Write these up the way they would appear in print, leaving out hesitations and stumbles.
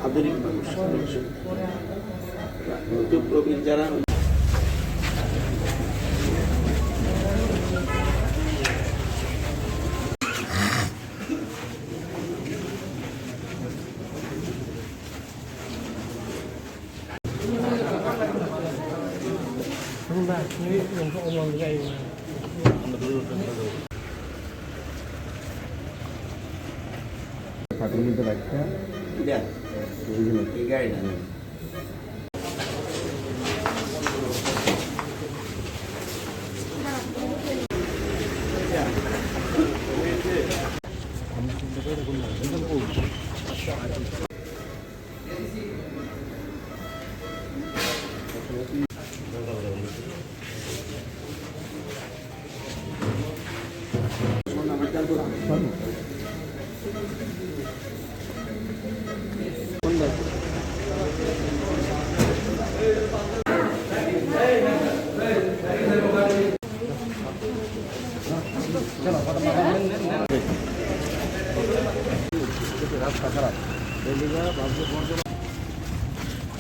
আধুনিক মানুষ প্রবীণ যারা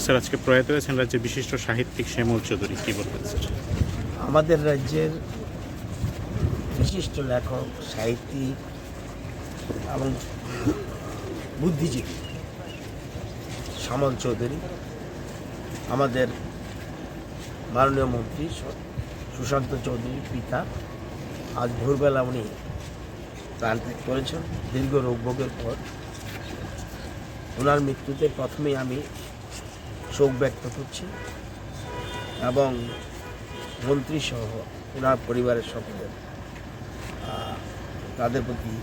স্যার, আজকে প্রয়াত হয়েছেন রাজ্যের বিশিষ্ট সাহিত্যিক শ্যামল চৌধুরী, কী বলবেন স্যার? আমাদের রাজ্যের বিশিষ্ট লেখক, সাহিত্যিক এবং বুদ্ধিজীবী শ্যামল চৌধুরী, আমাদের মাননীয় মন্ত্রী সুশান্ত চৌধুরীর পিতা, আজ ভোরবেলা উনি প্রাণত্যাগ করেছেন দীর্ঘ রোগভোগের পর। ওনার মৃত্যুতে প্রথমেই আমি শোক ব্যক্ত করছি এবং মন্ত্রীসহ ওনার পরিবারের সকলের তাদের প্রতি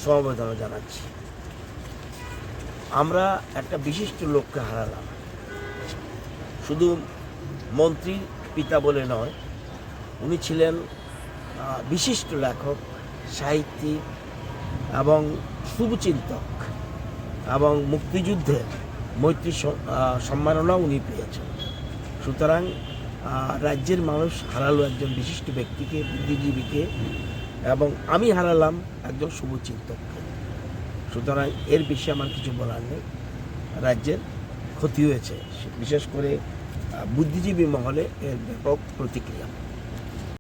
সমবেদনা জানাচ্ছি। আমরা একটা বিশিষ্ট লোককে হারালাম, শুধু মন্ত্রীর পিতা বলে নয়, উনি ছিলেন বিশিষ্ট লেখক, সাহিত্যিক এবং শুভচিন্তক এবং মুক্তিযুদ্ধের মৈত্রী সম্মাননাও উনি পেয়েছেন। সুতরাং রাজ্যের মানুষ হারালো একজন বিশিষ্ট ব্যক্তিকে, বুদ্ধিজীবীকে, এবং আমি হারালাম একজন শুভচিন্তককে। সুতরাং এর বিষয়ে আমার কিছু বলার নেই। রাজ্যের ক্ষতি হয়েছে, বিশেষ করে বুদ্ধিজীবী মহলে এর ব্যাপক প্রতিক্রিয়া।